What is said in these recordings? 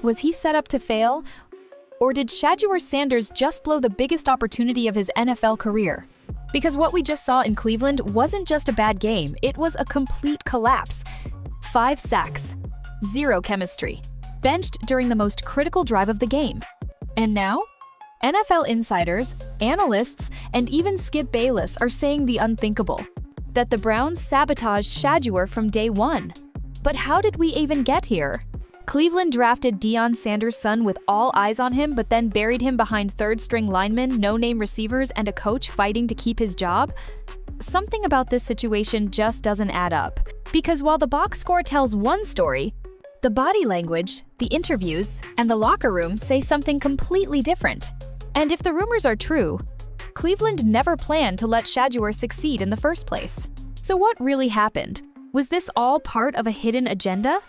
Was he set up to fail? Or did Shedeur Sanders just blow the biggest opportunity of his NFL career? Because what we just saw in Cleveland wasn't just a bad game, it was a complete collapse. 5 sacks, 0 chemistry, benched during the most critical drive of the game. And now? NFL insiders, analysts, and even Skip Bayless are saying the unthinkable, that the Browns sabotaged Shedeur from day one. But how did we even get here? Cleveland drafted Deion Sanders' son with all eyes on him, but then buried him behind third-string linemen, no-name receivers, and a coach fighting to keep his job? Something about this situation just doesn't add up. Because while the box score tells one story, the body language, the interviews, and the locker room say something completely different. And if the rumors are true, Cleveland never planned to let Shedeur succeed in the first place. So what really happened? Was this all part of a hidden agenda?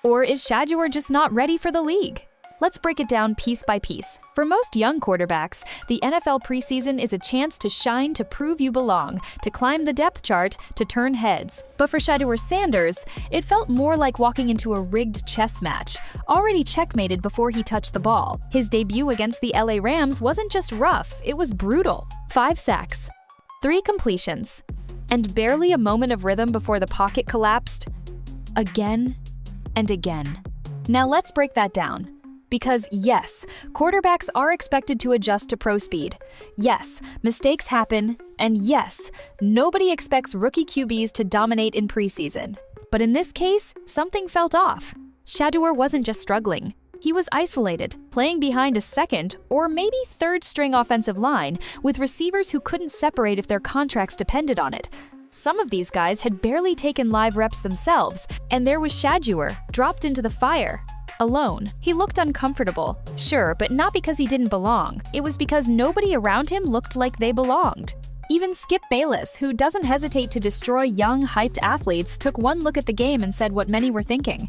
Or is Shedeur just not ready for the league? Let's break it down piece by piece. For most young quarterbacks, the NFL preseason is a chance to shine, to prove you belong, to climb the depth chart, to turn heads. But for Shedeur Sanders, it felt more like walking into a rigged chess match, already checkmated before he touched the ball. His debut against the LA Rams wasn't just rough, it was brutal. 5 sacks, 3 completions, and barely a moment of rhythm before the pocket collapsed. Again and again. Now let's break that down. Because yes, quarterbacks are expected to adjust to pro speed. Yes, mistakes happen. And yes, nobody expects rookie QBs to dominate in preseason. But in this case, something felt off. Shedeur wasn't just struggling. He was isolated, playing behind a second or maybe third-string offensive line with receivers who couldn't separate if their contracts depended on it. Some of these guys had barely taken live reps themselves, and there was Shedeur, dropped into the fire. Alone. He looked uncomfortable, sure, but not because he didn't belong. It was because nobody around him looked like they belonged. Even Skip Bayless, who doesn't hesitate to destroy young, hyped athletes, took one look at the game and said what many were thinking.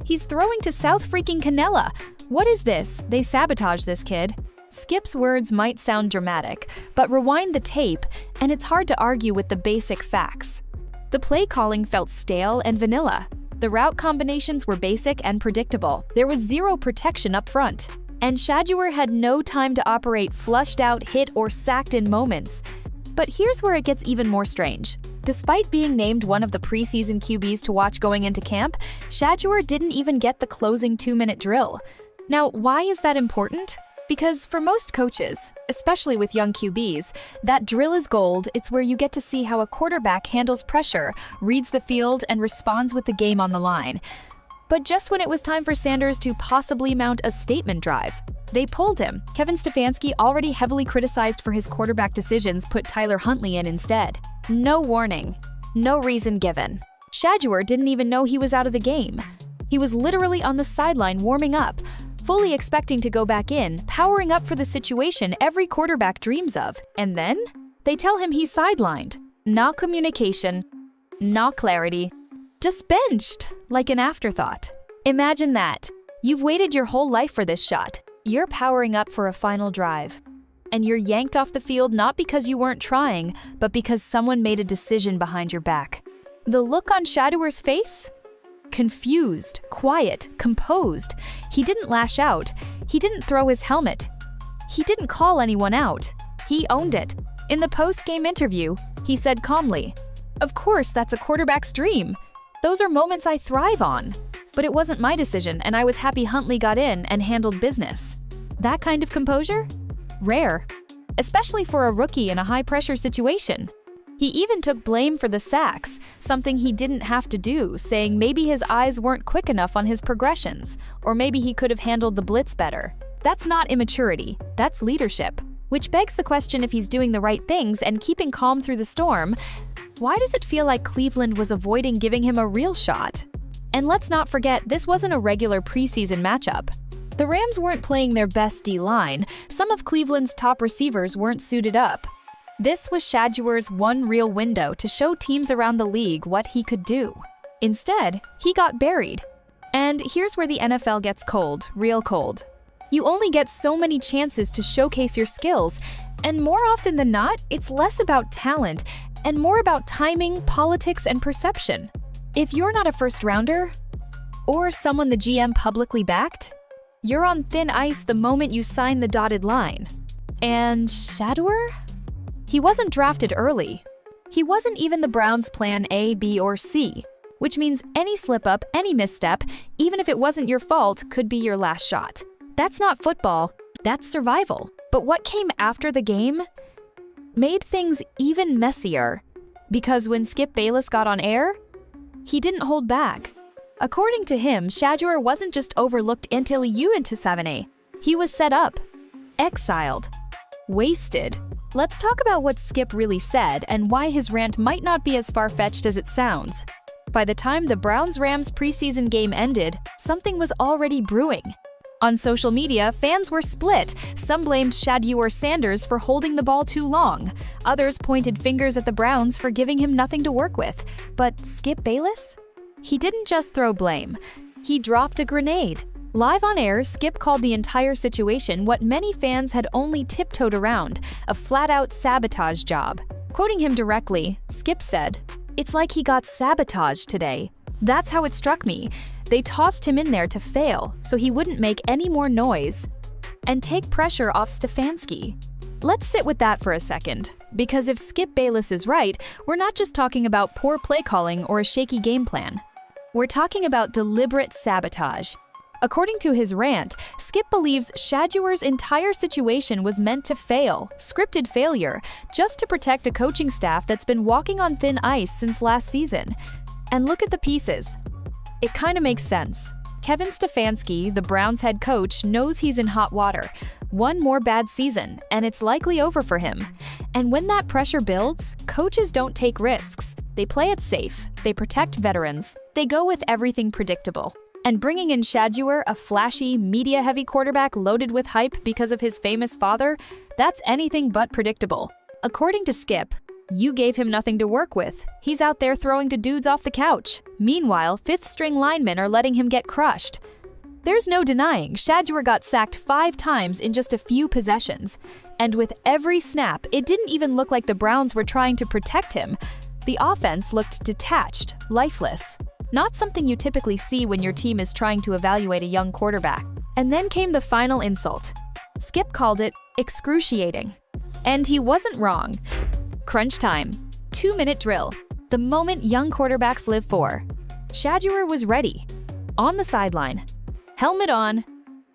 He's throwing to South freaking Canela. What is this? They sabotaged this kid. Skip's words might sound dramatic, but rewind the tape, and it's hard to argue with the basic facts. The play calling felt stale and vanilla. The route combinations were basic and predictable. There was 0 protection up front. And Shedeur had no time to operate flushed out, hit, or sacked in moments. But here's where it gets even more strange. Despite being named one of the preseason QBs to watch going into camp, Shedeur didn't even get the closing 2-minute drill. Now, why is that important? Because for most coaches, especially with young QBs, that drill is gold. It's where you get to see how a quarterback handles pressure, reads the field, and responds with the game on the line. But just when it was time for Sanders to possibly mount a statement drive, they pulled him. Kevin Stefanski, already heavily criticized for his quarterback decisions, put Tyler Huntley in instead. No warning, no reason given. Shedeur didn't even know he was out of the game. He was literally on the sideline warming up, fully expecting to go back in, powering up for the situation every quarterback dreams of. And then they tell him he's sidelined. Not communication, not clarity, just benched, like an afterthought. Imagine that. You've waited your whole life for this shot. You're powering up for a final drive. And you're yanked off the field not because you weren't trying, but because someone made a decision behind your back. The look on Shedeur's face? Confused, quiet, composed. He didn't lash out. He didn't throw his helmet. He didn't call anyone out. He owned it. In the post-game interview, he said calmly, "Of course, that's a quarterback's dream. Those are moments I thrive on. But it wasn't my decision, and I was happy Huntley got in and handled business." That kind of composure? Rare. Especially for a rookie in a high-pressure situation. He even took blame for the sacks, something he didn't have to do, saying maybe his eyes weren't quick enough on his progressions, or maybe he could have handled the blitz better. That's not immaturity, that's leadership. Which begs the question, if he's doing the right things and keeping calm through the storm, why does it feel like Cleveland was avoiding giving him a real shot? And let's not forget, this wasn't a regular preseason matchup. The Rams weren't playing their best D-line. Some of Cleveland's top receivers weren't suited up. This was Shedeur's one real window to show teams around the league what he could do. Instead, he got buried. And here's where the NFL gets cold, real cold. You only get so many chances to showcase your skills, and more often than not, it's less about talent and more about timing, politics, and perception. If you're not a first-rounder, or someone the GM publicly backed, You're on thin ice the moment you sign the dotted line. And Shedeur? He wasn't drafted early. He wasn't even the Browns' plan A, B, or C, which means any slip-up, any misstep, even if it wasn't your fault, could be your last shot. That's not football, that's survival. But what came after the game made things even messier, because when Skip Bayless got on air, he didn't hold back. According to him, Shedeur wasn't just overlooked until he went to 7A. He was set up, exiled, wasted. Let's talk about what Skip really said and why his rant might not be as far-fetched as it sounds. By the time the Browns-Rams preseason game ended, something was already brewing. On social media, fans were split. Some blamed Shedeur Sanders for holding the ball too long. Others pointed fingers at the Browns for giving him nothing to work with. But Skip Bayless? He didn't just throw blame. He dropped a grenade. Live on air, Skip called the entire situation what many fans had only tiptoed around, a flat-out sabotage job. Quoting him directly, Skip said, "It's like he got sabotaged today. That's how it struck me. They tossed him in there to fail, so he wouldn't make any more noise and take pressure off Stefanski." Let's sit with that for a second, because if Skip Bayless is right, we're not just talking about poor play calling or a shaky game plan. We're talking about deliberate sabotage. According to his rant, Skip believes Shedeur's entire situation was meant to fail, scripted failure, just to protect a coaching staff that's been walking on thin ice since last season. And look at the pieces. It kind of makes sense. Kevin Stefanski, the Browns head coach, knows he's in hot water. One more bad season, and it's likely over for him. And when that pressure builds, coaches don't take risks. They play it safe. They protect veterans. They go with everything predictable. And bringing in Shedeur, a flashy, media-heavy quarterback loaded with hype because of his famous father, that's anything but predictable. According to Skip, you gave him nothing to work with. He's out there throwing to dudes off the couch. Meanwhile, fifth-string linemen are letting him get crushed. There's no denying Shedeur got sacked 5 times in just a few possessions. And with every snap, it didn't even look like the Browns were trying to protect him. The offense looked detached, lifeless. Not something you typically see when your team is trying to evaluate a young quarterback. And then came the final insult. Skip called it excruciating. And he wasn't wrong. Crunch time. 2-minute drill. The moment young quarterbacks live for. Shedeur was ready. On the sideline. Helmet on.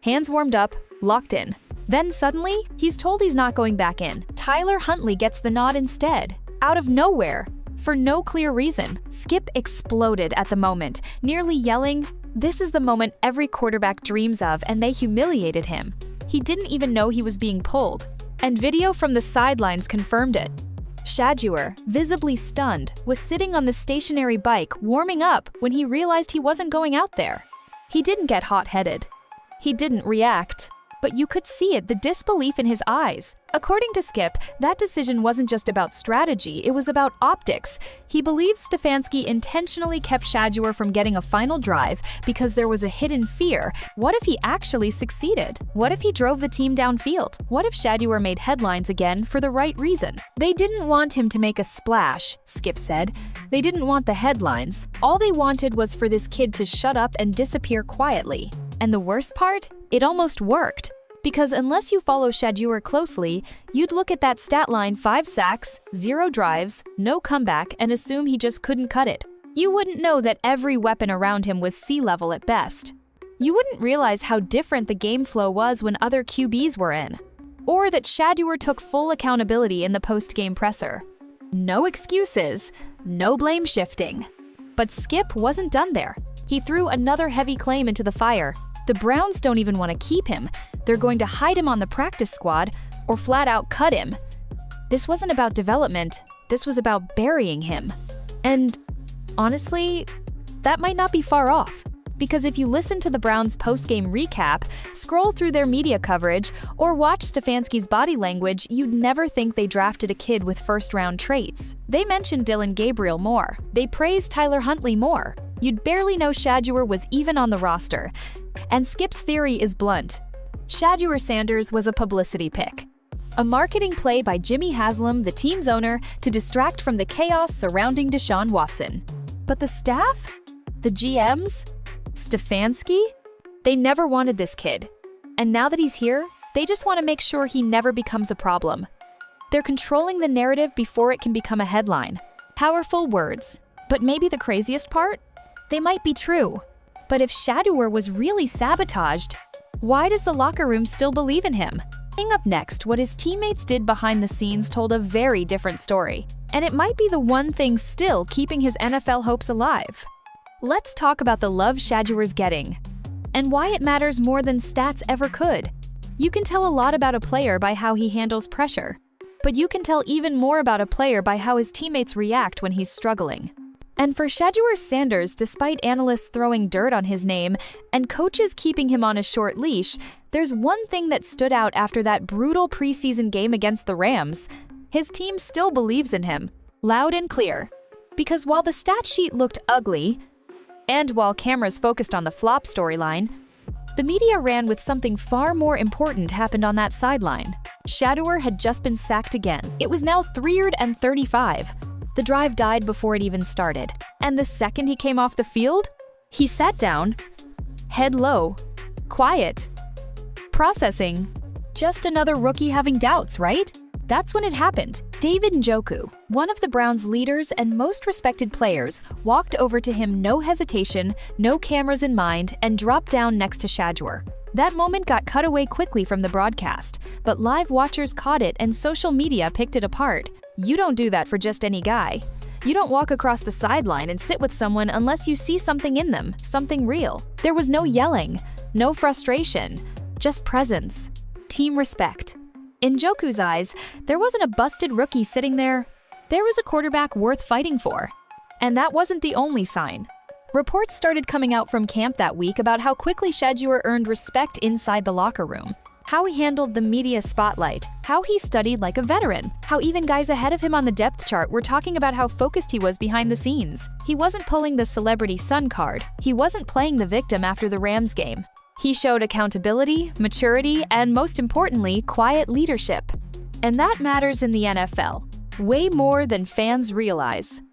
Hands warmed up. Locked in. Then suddenly, he's told he's not going back in. Tyler Huntley gets the nod instead. Out of nowhere. For no clear reason, Skip exploded at the moment, nearly yelling, "This is the moment every quarterback dreams of," and they humiliated him. He didn't even know he was being pulled. And video from the sidelines confirmed it. Shedeur, visibly stunned, was sitting on the stationary bike warming up when he realized he wasn't going out there. He didn't get hot-headed. He didn't react. But you could see it, the disbelief in his eyes. According to Skip, that decision wasn't just about strategy, it was about optics. He believes Stefanski intentionally kept Shedeur from getting a final drive because there was a hidden fear. What if he actually succeeded? What if he drove the team downfield? What if Shedeur made headlines again for the right reason? They didn't want him to make a splash, Skip said. They didn't want the headlines. All they wanted was for this kid to shut up and disappear quietly. And the worst part? It almost worked. Because unless you follow Shedeur closely, you'd look at that stat line 5 sacks, 0 drives, no comeback, and assume he just couldn't cut it. You wouldn't know that every weapon around him was sea level at best. You wouldn't realize how different the game flow was when other QBs were in. Or that Shedeur took full accountability in the post-game presser. No excuses, no blame shifting. But Skip wasn't done there. He threw another heavy claim into the fire. The Browns don't even want to keep him. They're going to hide him on the practice squad or flat out cut him. This wasn't about development. This was about burying him. And honestly, that might not be far off. Because if you listen to the Browns' post-game recap, scroll through their media coverage, or watch Stefanski's body language, you'd never think they drafted a kid with first-round traits. They mentioned Dylan Gabriel more. They praised Tyler Huntley more. You'd barely know Shedeur was even on the roster. And Skip's theory is blunt. Shedeur Sanders was a publicity pick. A marketing play by Jimmy Haslam, the team's owner, to distract from the chaos surrounding Deshaun Watson. But the staff? The GMs? Stefanski? They never wanted this kid. And now that he's here, they just want to make sure he never becomes a problem. They're controlling the narrative before it can become a headline. Powerful words. But maybe the craziest part? They might be true. But if Shedeur was really sabotaged, why does the locker room still believe in him? Coming up next, what his teammates did behind the scenes told a very different story. And it might be the one thing still keeping his NFL hopes alive. Let's talk about the love Shedeur's getting, and why it matters more than stats ever could. You can tell a lot about a player by how he handles pressure, but you can tell even more about a player by how his teammates react when he's struggling. And for Shedeur Sanders, despite analysts throwing dirt on his name and coaches keeping him on a short leash, there's one thing that stood out after that brutal preseason game against the Rams. His team still believes in him, loud and clear. Because while the stat sheet looked ugly, and while cameras focused on the flop storyline, the media ran with something far more important happened on that sideline. Shedeur had just been sacked again. It was now 3rd and 35. The drive died before it even started. And the second he came off the field, he sat down, head low, quiet, processing. Just another rookie having doubts, right? That's when it happened. David Njoku, one of the Browns' leaders and most respected players, walked over to him no hesitation, no cameras in mind, and dropped down next to Shedeur. That moment got cut away quickly from the broadcast, but live watchers caught it and social media picked it apart. You don't do that for just any guy. You don't walk across the sideline and sit with someone unless you see something in them, something real. There was no yelling, no frustration, just presence, team respect. In Njoku's eyes, there wasn't a busted rookie sitting there. There was a quarterback worth fighting for. And that wasn't the only sign. Reports started coming out from camp that week about how quickly Shedeur earned respect inside the locker room, how he handled the media spotlight, how he studied like a veteran, how even guys ahead of him on the depth chart were talking about how focused he was behind the scenes. He wasn't pulling the celebrity son card. He wasn't playing the victim after the Rams game. He showed accountability, maturity, and most importantly, quiet leadership. And that matters in the NFL, way more than fans realize.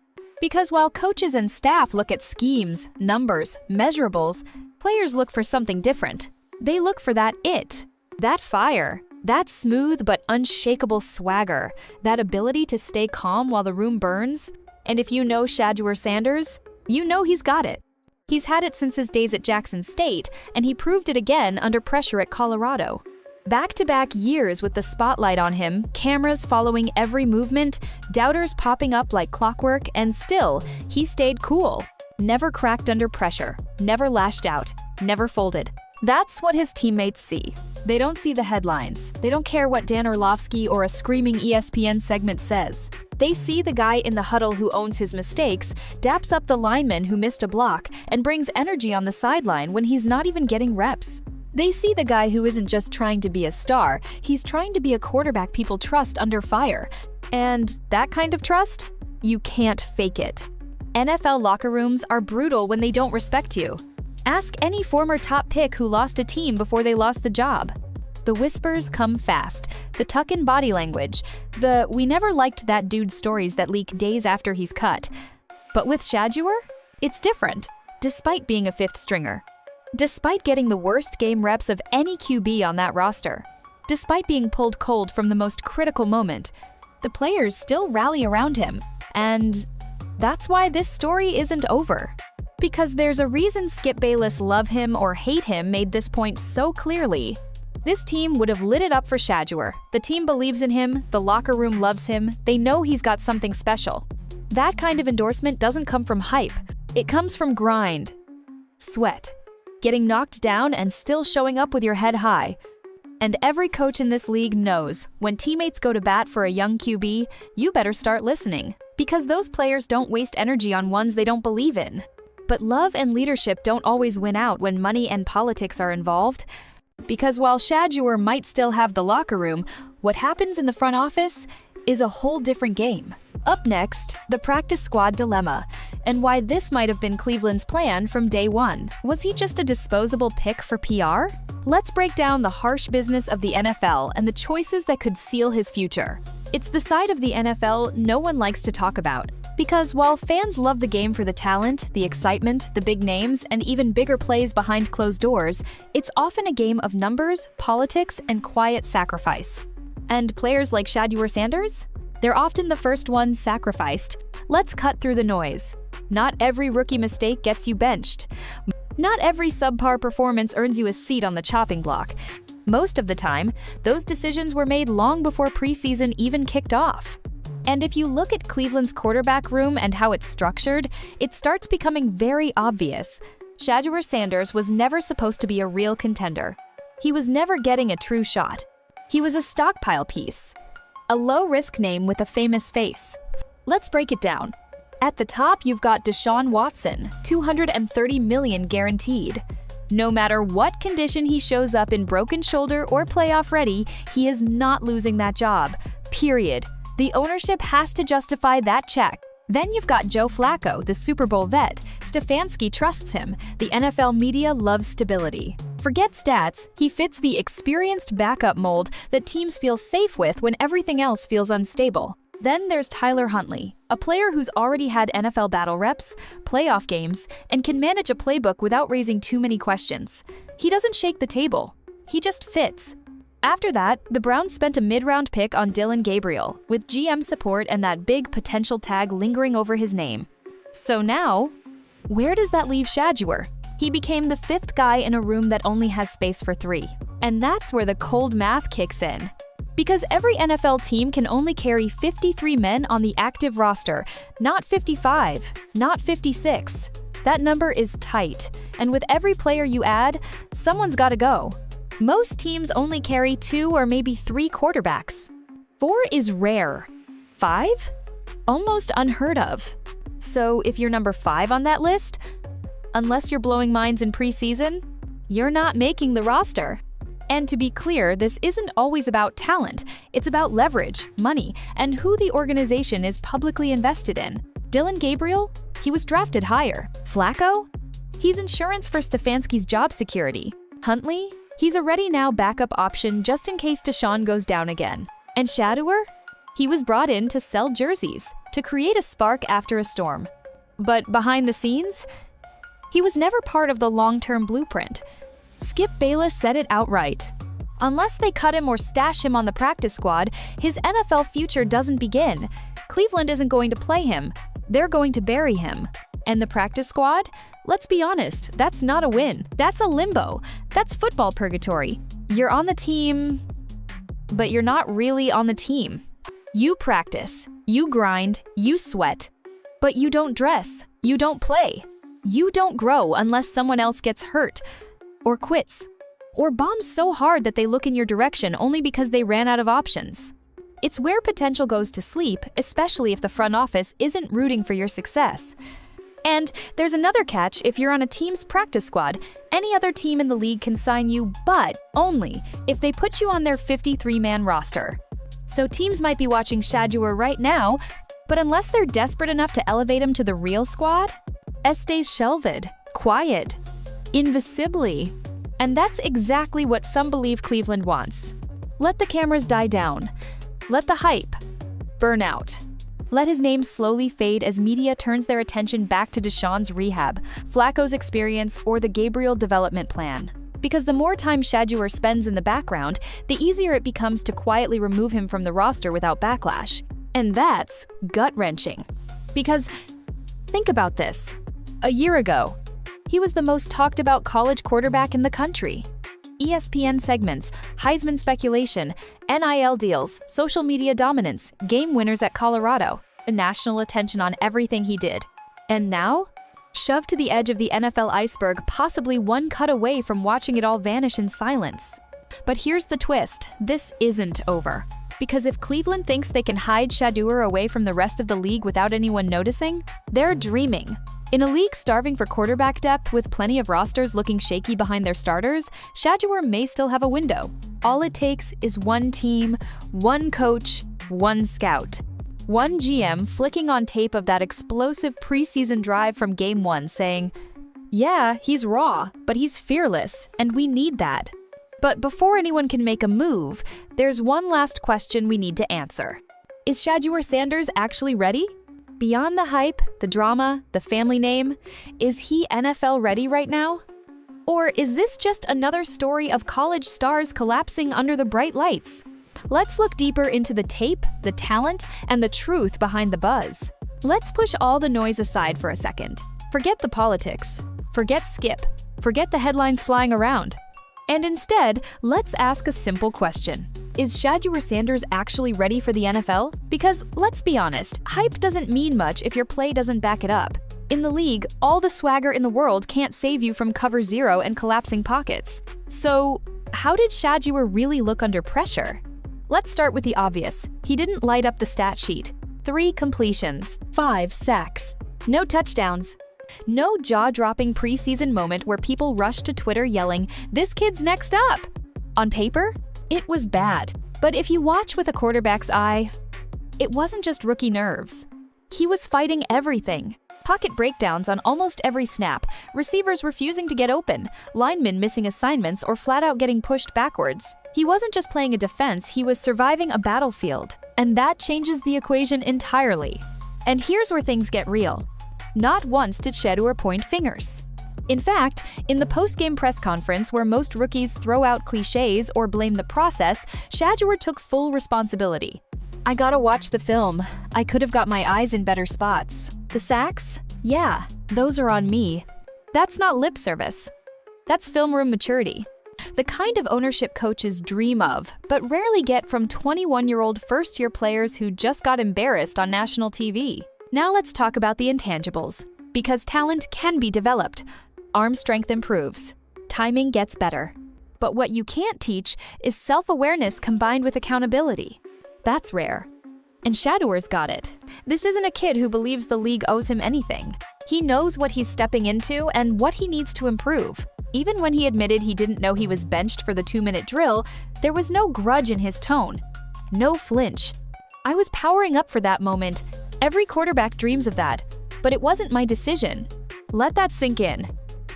Because while coaches and staff look at schemes, numbers, measurables, players look for something different. They look for that it, that fire, that smooth but unshakable swagger, that ability to stay calm while the room burns. And if you know Shedeur Sanders, you know he's got it. He's had it since his days at Jackson State, and he proved it again under pressure at Colorado. Back-to-back years with the spotlight on him, cameras following every movement, doubters popping up like clockwork, and still, he stayed cool. Never cracked under pressure, never lashed out, never folded. That's what his teammates see. They don't see the headlines. They don't care what Dan Orlovsky or a screaming ESPN segment says. They see the guy in the huddle who owns his mistakes, daps up the lineman who missed a block, and brings energy on the sideline when he's not even getting reps. They see the guy who isn't just trying to be a star, he's trying to be a quarterback people trust under fire. And that kind of trust? You can't fake it. NFL locker rooms are brutal when they don't respect you. Ask any former top pick who lost a team before they lost the job. The whispers come fast, the tuck-in body language, the "we never liked that dude" stories that leak days after he's cut. But with Shedeur, it's different, despite being a fifth stringer. Despite getting the worst game reps of any QB on that roster. Despite being pulled cold from the most critical moment, the players still rally around him. And that's why this story isn't over. Because there's a reason Skip Bayless love him or hate him made this point so clearly. This team would have lit it up for Shedeur. The team believes in him, the locker room loves him, they know he's got something special. That kind of endorsement doesn't come from hype. It comes from grind, sweat, getting knocked down and still showing up with your head high. And every coach in this league knows, when teammates go to bat for a young QB, you better start listening. Because those players don't waste energy on ones they don't believe in. But love and leadership don't always win out when money and politics are involved. Because while Shedeur might still have the locker room, what happens in the front office is a whole different game. Up next, the practice squad dilemma, and why this might have been Cleveland's plan from day one. Was he just a disposable pick for PR? Let's break down the harsh business of the NFL and the choices that could seal his future. It's the side of the NFL no one likes to talk about. Because while fans love the game for the talent, the excitement, the big names, and even bigger plays behind closed doors, it's often a game of numbers, politics, and quiet sacrifice. And players like Shedeur Sanders? They're often the first ones sacrificed. Let's cut through the noise. Not every rookie mistake gets you benched. Not every subpar performance earns you a seat on the chopping block. Most of the time, those decisions were made long before preseason even kicked off. And if you look at Cleveland's quarterback room and how it's structured, it starts becoming very obvious. Shedeur Sanders was never supposed to be a real contender. He was never getting a true shot. He was a stockpile piece. A low-risk name with a famous face. Let's break it down. At the top, you've got Deshaun Watson, $230 million guaranteed. No matter what condition he shows up in, broken shoulder or playoff ready, he is not losing that job. Period. The ownership has to justify that check. Then you've got Joe Flacco, the Super Bowl vet. Stefanski trusts him. The NFL media loves stability. Forget stats, he fits the experienced backup mold that teams feel safe with when everything else feels unstable. Then there's Tyler Huntley, a player who's already had NFL battle reps, playoff games, and can manage a playbook without raising too many questions. He doesn't shake the table. He just fits. After that, the Browns spent a mid-round pick on Dillon Gabriel, with GM support and that big potential tag lingering over his name. So now, where does that leave Shedeur? He became the fifth guy in a room that only has space for three. And that's where the cold math kicks in. Because every NFL team can only carry 53 men on the active roster, not 55, not 56. That number is tight, and with every player you add, someone's gotta go. Most teams only carry 2 or maybe 3 quarterbacks. 4 is rare. 5? Almost unheard of. So if you're number 5 on that list, unless you're blowing minds in preseason, you're not making the roster. And to be clear, this isn't always about talent. It's about leverage, money, and who the organization is publicly invested in. Dillon Gabriel? He was drafted higher. Flacco? He's insurance for Stefanski's job security. Huntley? He's a ready-now backup option just in case Deshaun goes down again. And Shedeur? He was brought in to sell jerseys, to create a spark after a storm. But behind the scenes, he was never part of the long-term blueprint. Skip Bayless said it outright. Unless they cut him or stash him on the practice squad, his NFL future doesn't begin. Cleveland isn't going to play him. They're going to bury him. And the practice squad? Let's be honest, that's not a win. That's a limbo. That's football purgatory. You're on the team, but you're not really on the team. You practice, you grind, you sweat, but you don't dress, you don't play. You don't grow unless someone else gets hurt, or quits, or bombs so hard that they look in your direction only because they ran out of options. It's where potential goes to sleep, especially if the front office isn't rooting for your success. And there's another catch if you're on a team's practice squad. Any other team in the league can sign you, but only if they put you on their 53-man roster. So teams might be watching Shedeur right now, but unless they're desperate enough to elevate him to the real squad, stays shelved, quiet, invisibly. And that's exactly what some believe Cleveland wants. Let the cameras die down. Let the hype burn out. Let his name slowly fade as media turns their attention back to Deshaun's rehab, Flacco's experience, or the Gabriel development plan. Because the more time Shedeur spends in the background, the easier it becomes to quietly remove him from the roster without backlash. And that's gut-wrenching. Because think about this. A year ago, he was the most talked about college quarterback in the country. ESPN segments, Heisman speculation, NIL deals, social media dominance, game winners at Colorado, national attention on everything he did. And now? Shoved to the edge of the NFL iceberg, possibly one cut away from watching it all vanish in silence. But here's the twist, this isn't over. Because if Cleveland thinks they can hide Shedeur away from the rest of the league without anyone noticing, they're dreaming. In a league starving for quarterback depth with plenty of rosters looking shaky behind their starters, Shedeur may still have a window. All it takes is one team, one coach, one scout. One GM flicking on tape of that explosive preseason drive from Game 1 saying, "Yeah, he's raw, but he's fearless, and we need that." But before anyone can make a move, there's one last question we need to answer. Is Shedeur Sanders actually ready? beyond the hype, the drama, the family name, is he NFL ready right now? Or is this just another story of college stars collapsing under the bright lights? Let's look deeper into the tape, the talent, and the truth behind the buzz. Let's push all the noise aside for a second. Forget the politics. Forget Skip. Forget the headlines flying around. And instead, let's ask a simple question. Is Shedeur Sanders actually ready for the NFL? Because, let's be honest, hype doesn't mean much if your play doesn't back it up. In the league, all the swagger in the world can't save you from cover zero and collapsing pockets. So, how did Shedeur really look under pressure? Let's start with the obvious. He didn't light up the stat sheet. 3 completions, 5 sacks, no touchdowns. No jaw-dropping preseason moment where people rushed to Twitter yelling, "This kid's next up!" On paper, it was bad. But if you watch with a quarterback's eye, it wasn't just rookie nerves. He was fighting everything. Pocket breakdowns on almost every snap, receivers refusing to get open, linemen missing assignments or flat out getting pushed backwards. He wasn't just playing a defense, he was surviving a battlefield. And that changes the equation entirely. And here's where things get real. Not once did Shedeur point fingers. In fact, in the post-game press conference where most rookies throw out cliches or blame the process, Shedeur took full responsibility. "I gotta watch the film. I could have got my eyes in better spots. The sacks? Yeah, those are on me." That's not lip service. That's film room maturity. The kind of ownership coaches dream of, but rarely get from 21-year-old first-year players who just got embarrassed on national TV. Now let's talk about the intangibles. Because talent can be developed. Arm strength improves. Timing gets better. But what you can't teach is self-awareness combined with accountability. That's rare. And Shedeur's got it. This isn't a kid who believes the league owes him anything. He knows what he's stepping into and what he needs to improve. Even when he admitted he didn't know he was benched for the 2-minute drill, there was no grudge in his tone. No flinch. I was powering up for that moment. Every quarterback dreams of that. But it wasn't my decision. Let that sink in.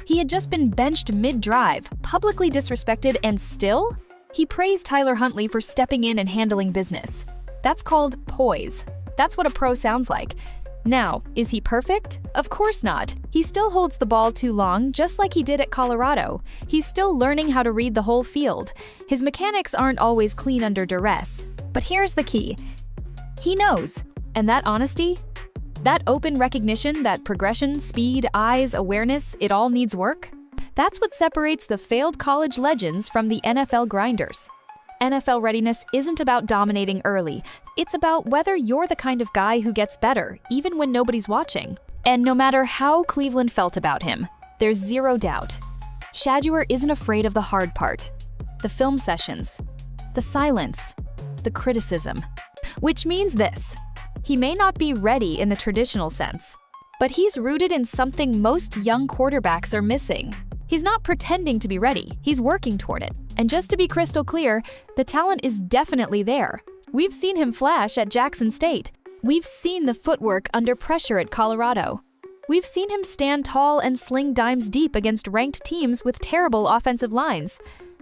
He had just been benched mid-drive, publicly disrespected, and still? He praised Tyler Huntley for stepping in and handling business. That's called poise. That's what a pro sounds like. Now, is he perfect? Of course not. He still holds the ball too long, just like he did at Colorado. He's still learning how to read the whole field. His mechanics aren't always clean under duress. But here's the key. He knows. And that honesty, that open recognition that progression, speed, eyes, awareness, it all needs work, that's what separates the failed college legends from the NFL grinders. NFL readiness isn't about dominating early. It's about whether you're the kind of guy who gets better, even when nobody's watching. And no matter how Cleveland felt about him, there's zero doubt. Shedeur isn't afraid of the hard part. The film sessions, the silence, the criticism. Which means this. He may not be ready in the traditional sense, but he's rooted in something most young quarterbacks are missing. He's not pretending to be ready, he's working toward it. And just to be crystal clear, the talent is definitely there. We've seen him flash at Jackson State. We've seen the footwork under pressure at Colorado. We've seen him stand tall and sling dimes deep against ranked teams with terrible offensive lines.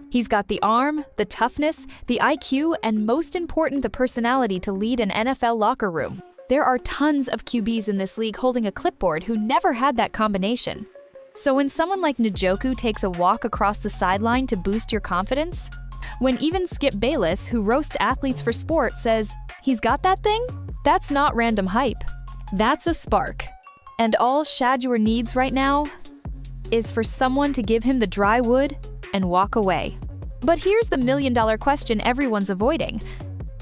He's got the arm, the toughness, the IQ, and most important, the personality to lead an NFL locker room. There are tons of QBs in this league holding a clipboard who never had that combination. So when someone like Njoku takes a walk across the sideline to boost your confidence, when even Skip Bayless, who roasts athletes for sport, says, "He's got that thing," that's not random hype. That's a spark. And all Shedeur needs right now is for someone to give him the dry wood and walk away. But here's the million-dollar question everyone's avoiding.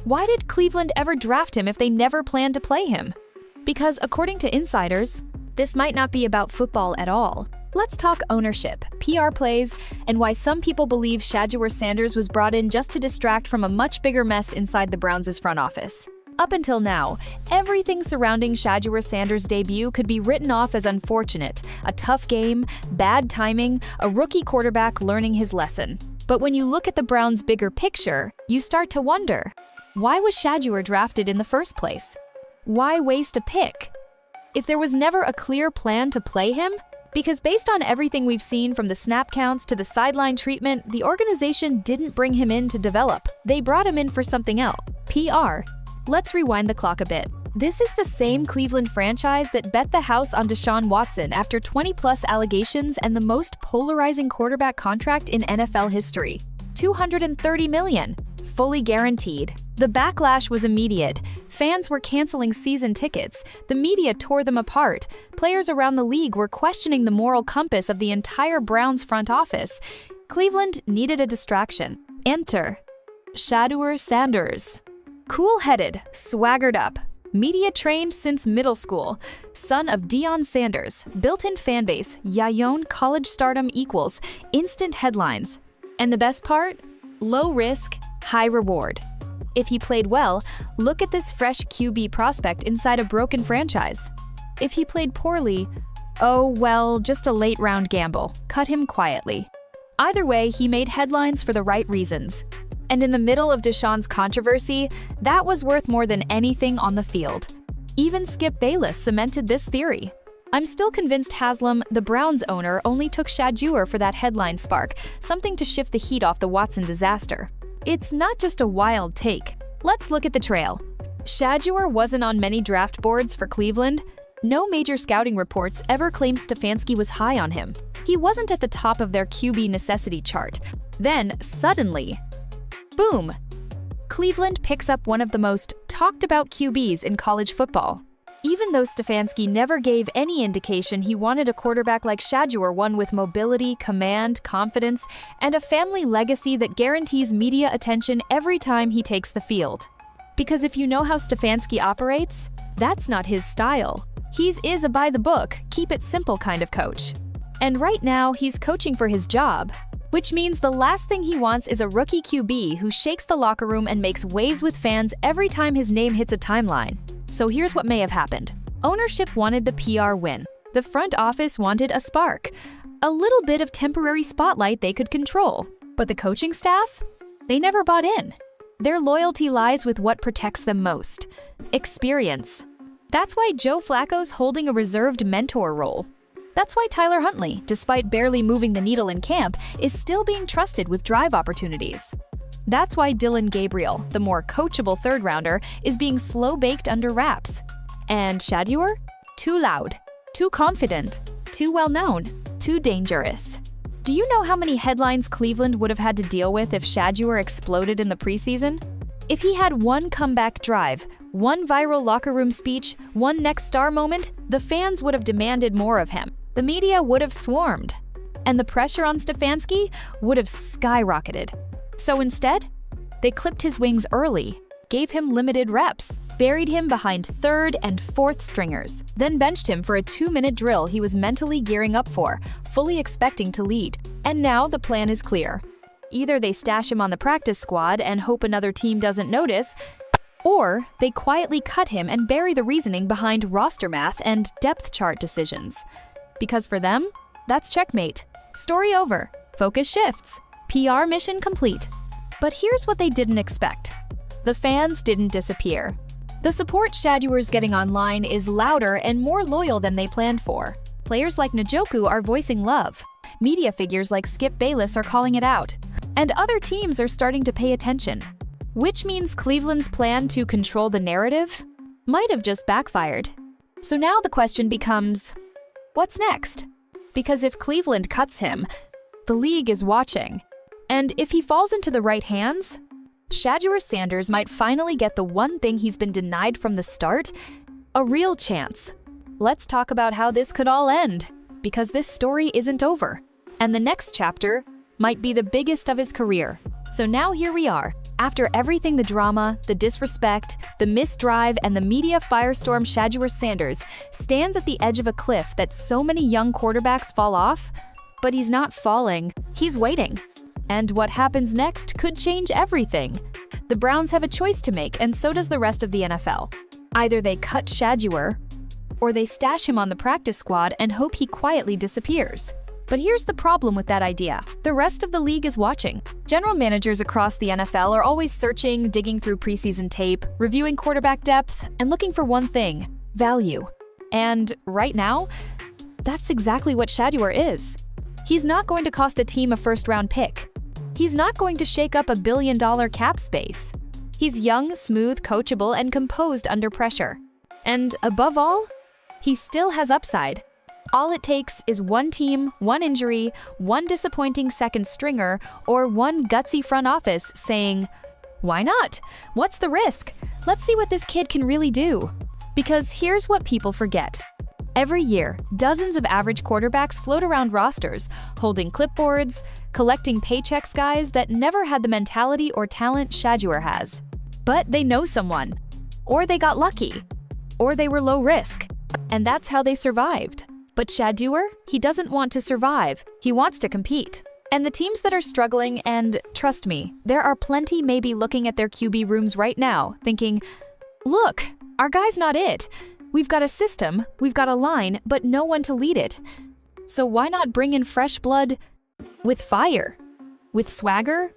Why did Cleveland ever draft him if they never planned to play him? Because according to insiders, this might not be about football at all. Let's talk ownership, PR plays, and why some people believe Shedeur Sanders was brought in just to distract from a much bigger mess inside the Browns' front office. Up until now, everything surrounding Shedeur Sanders' debut could be written off as unfortunate, a tough game, bad timing, a rookie quarterback learning his lesson. But when you look at the Browns' bigger picture, you start to wonder, why was Shedeur drafted in the first place? Why waste a pick? If there was never a clear plan to play him? Because based on everything we've seen from the snap counts to the sideline treatment, the organization didn't bring him in to develop. They brought him in for something else, PR. Let's rewind the clock a bit. This is the same Cleveland franchise that bet the house on Deshaun Watson after 20-plus allegations and the most polarizing quarterback contract in NFL history. $230 million, fully guaranteed. The backlash was immediate. Fans were canceling season tickets. The media tore them apart. Players around the league were questioning the moral compass of the entire Browns front office. Cleveland needed a distraction. Enter Shedeur Sanders. Cool-headed, swaggered up, media-trained since middle school, son of Deion Sanders, built-in fanbase, Yayon college stardom equals instant headlines. And the best part? Low risk, high reward. If he played well, look at this fresh QB prospect inside a broken franchise. If he played poorly, oh well, just a late-round gamble. Cut him quietly. Either way, he made headlines for the right reasons. And in the middle of Deshaun's controversy, that was worth more than anything on the field. Even Skip Bayless cemented this theory. I'm still convinced Haslam, the Browns owner, only took Shedeur for that headline spark, something to shift the heat off the Watson disaster. It's not just a wild take. Let's look at the trail. Shedeur wasn't on many draft boards for Cleveland. No major scouting reports ever claimed Stefanski was high on him. He wasn't at the top of their QB necessity chart. Then, suddenly, boom! Cleveland picks up one of the most talked-about QBs in college football. Even though Stefanski never gave any indication he wanted a quarterback like Shedeur, one with mobility, command, confidence, and a family legacy that guarantees media attention every time he takes the field. Because if you know how Stefanski operates, that's not his style. He's a by-the-book, keep-it-simple kind of coach. And right now, he's coaching for his job, which means the last thing he wants is a rookie QB who shakes the locker room and makes waves with fans every time his name hits a timeline. So here's what may have happened. Ownership wanted the PR win. The front office wanted a spark, a little bit of temporary spotlight they could control. But the coaching staff? They never bought in. Their loyalty lies with what protects them most: experience. That's why Joe Flacco's holding a reserved mentor role. That's why Tyler Huntley, despite barely moving the needle in camp, is still being trusted with drive opportunities. That's why Dillon Gabriel, the more coachable third-rounder, is being slow-baked under wraps. And Shedeur? Too loud, too confident, too well-known, too dangerous. Do you know how many headlines Cleveland would have had to deal with if Shedeur exploded in the preseason? If he had one comeback drive, one viral locker room speech, one next star moment, the fans would have demanded more of him. The media would have swarmed. And the pressure on Stefanski would have skyrocketed. So instead, they clipped his wings early, gave him limited reps, buried him behind third and fourth stringers, then benched him for a 2-minute drill he was mentally gearing up for, fully expecting to lead. And now the plan is clear. Either they stash him on the practice squad and hope another team doesn't notice, or they quietly cut him and bury the reasoning behind roster math and depth chart decisions. Because for them, that's checkmate. Story over. Focus shifts. PR mission complete. But here's what they didn't expect. The fans didn't disappear. The support Shedeur's getting online is louder and more loyal than they planned for. Players like Njoku are voicing love. Media figures like Skip Bayless are calling it out. And other teams are starting to pay attention. Which means Cleveland's plan to control the narrative might have just backfired. So now the question becomes, what's next? Because if Cleveland cuts him, the league is watching. And if he falls into the right hands, Shedeur Sanders might finally get the one thing he's been denied from the start, a real chance. Let's talk about how this could all end, because this story isn't over. And the next chapter might be the biggest of his career. So now here we are. After everything, the drama, the disrespect, the missed drive, and the media firestorm, Shedeur Sanders stands at the edge of a cliff that so many young quarterbacks fall off. But he's not falling, he's waiting. And what happens next could change everything. The Browns have a choice to make, and so does the rest of the NFL. Either they cut Shedeur, or they stash him on the practice squad and hope he quietly disappears. But here's the problem with that idea. The rest of the league is watching. General managers across the NFL are always searching, digging through preseason tape, reviewing quarterback depth, and looking for one thing: value. And right now, that's exactly what Shedeur is. He's not going to cost a team a first-round pick. He's not going to shake up $1 billion cap space. He's young, smooth, coachable, and composed under pressure. And above all, he still has upside. All it takes is one team, one injury, one disappointing second stringer, or one gutsy front office saying, "Why not? What's the risk? Let's see what this kid can really do." Because here's what people forget. Every year, dozens of average quarterbacks float around rosters, holding clipboards, collecting paychecks, guys that never had the mentality or talent Shedeur has. But they know someone, or they got lucky, or they were low risk, and that's how they survived. But Shedeur, he doesn't want to survive, he wants to compete. And the teams that are struggling, and trust me, there are plenty maybe looking at their QB rooms right now, thinking, "Look, our guy's not it. We've got a system, we've got a line, but no one to lead it. So why not bring in fresh blood with fire, with swagger,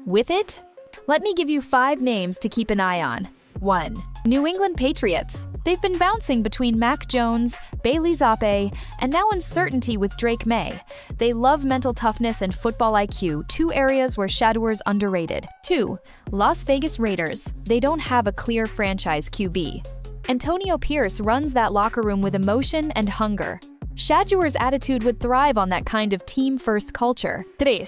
with it?" Let me give you 5 names to keep an eye on. 1. New England Patriots. They've been bouncing between Mac Jones, Bayless, and now uncertainty with Drake May. They love mental toughness and football IQ, 2 areas where Shedeur's underrated. 2. Las Vegas Raiders. They don't have a clear franchise QB. Antonio Pierce runs that locker room with emotion and hunger. Shedeur's attitude would thrive on that kind of team-first culture. 3.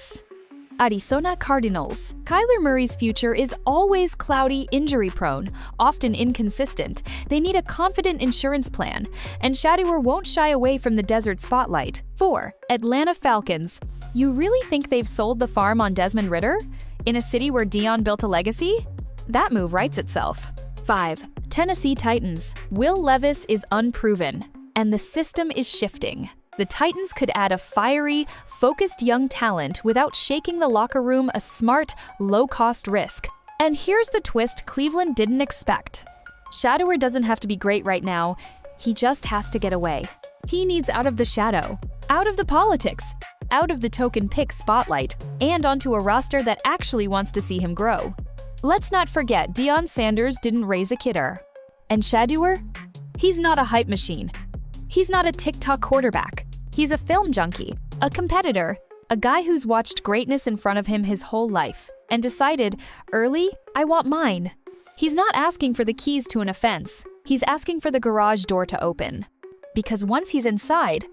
Arizona Cardinals. Kyler Murray's future is always cloudy, injury-prone, often inconsistent. They need a confident insurance plan, and Shedeur won't shy away from the desert spotlight. 4. Atlanta Falcons. You really think they've sold the farm on Desmond Ridder? In a city where Dion built a legacy? That move writes itself. 5. Tennessee Titans. Will Levis is unproven, and the system is shifting. The Titans could add a fiery, focused young talent without shaking the locker room, a smart, low-cost risk. And here's the twist Cleveland didn't expect. Shedeur doesn't have to be great right now, he just has to get away. He needs out of the shadow, out of the politics, out of the token pick spotlight, and onto a roster that actually wants to see him grow. Let's not forget Deion Sanders didn't raise a kidder. And Shedeur? He's not a hype machine. He's not a TikTok quarterback. He's a film junkie, a competitor, a guy who's watched greatness in front of him his whole life and decided, early, I want mine. He's not asking for the keys to an offense. He's asking for the garage door to open. Because once he's inside,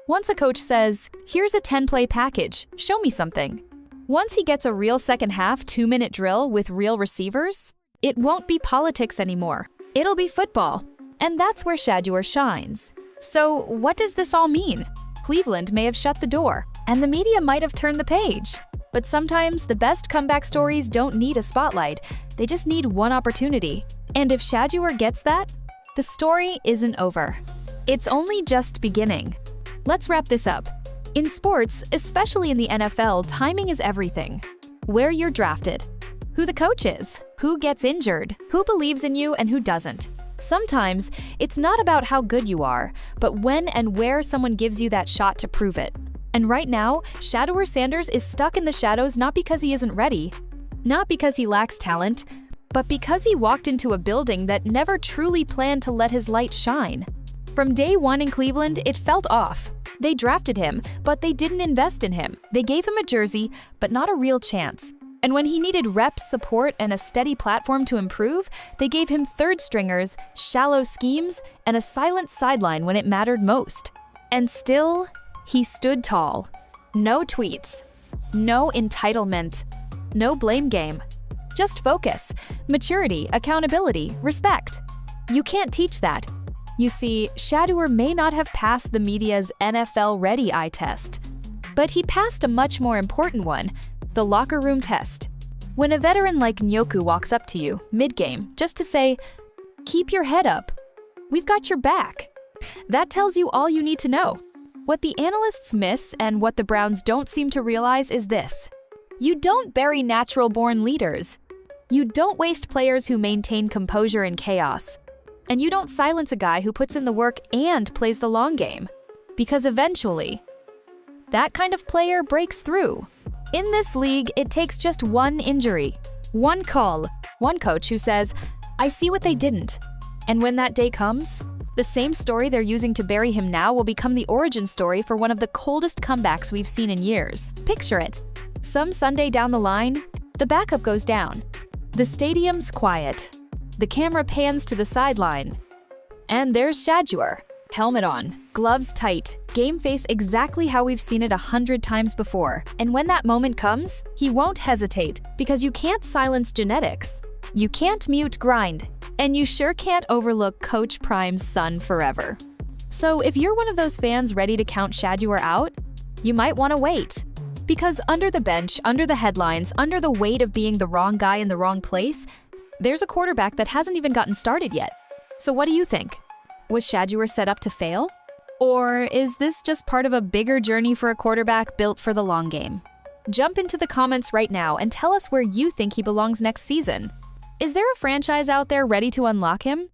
once a coach says, "Here's a 10-play package, show me something." Once he gets a real second-half 2-minute drill with real receivers, it won't be politics anymore. It'll be football. And that's where Shedeur shines. So what does this all mean? Cleveland may have shut the door, and the media might have turned the page. But sometimes the best comeback stories don't need a spotlight, they just need one opportunity. And if Shedeur gets that, the story isn't over. It's only just beginning. Let's wrap this up. In sports, especially in the NFL, timing is everything. Where you're drafted, who the coach is, who gets injured, who believes in you and who doesn't. Sometimes, it's not about how good you are, but when and where someone gives you that shot to prove it. And right now, Shedeur Sanders is stuck in the shadows not because he isn't ready, not because he lacks talent, but because he walked into a building that never truly planned to let his light shine. From day one in Cleveland, it felt off. They drafted him, but they didn't invest in him. They gave him a jersey, but not a real chance. And when he needed reps, support, and a steady platform to improve, they gave him third stringers, shallow schemes, and a silent sideline when it mattered most. And still, he stood tall. No tweets, no entitlement, no blame game. Just focus, maturity, accountability, respect. You can't teach that. You see, Shedeur may not have passed the media's NFL-ready eye test, but he passed a much more important one, the locker room test. When a veteran like Njoku walks up to you, mid-game, just to say, "Keep your head up. We've got your back." That tells you all you need to know. What the analysts miss and what the Browns don't seem to realize is this. You don't bury natural-born leaders. You don't waste players who maintain composure in chaos. And you don't silence a guy who puts in the work and plays the long game. Because eventually, that kind of player breaks through. In this league, it takes just one injury, one call, one coach who says, "I see what they didn't." And when that day comes, the same story they're using to bury him now will become the origin story for one of the coldest comebacks we've seen in years. Picture it. Some Sunday down the line, the backup goes down. The stadium's quiet. The camera pans to the sideline. And there's Shedeur. Helmet on, gloves tight, game face exactly how we've seen it 100 times before. And when that moment comes, he won't hesitate, because you can't silence genetics. You can't mute grind, and you sure can't overlook Coach Prime's son forever. So if you're one of those fans ready to count Shedeur out, you might want to wait. Because under the bench, under the headlines, under the weight of being the wrong guy in the wrong place, there's a quarterback that hasn't even gotten started yet. So what do you think? Was Shedeur set up to fail? Or is this just part of a bigger journey for a quarterback built for the long game? Jump into the comments right now and tell us where you think he belongs next season. Is there a franchise out there ready to unlock him?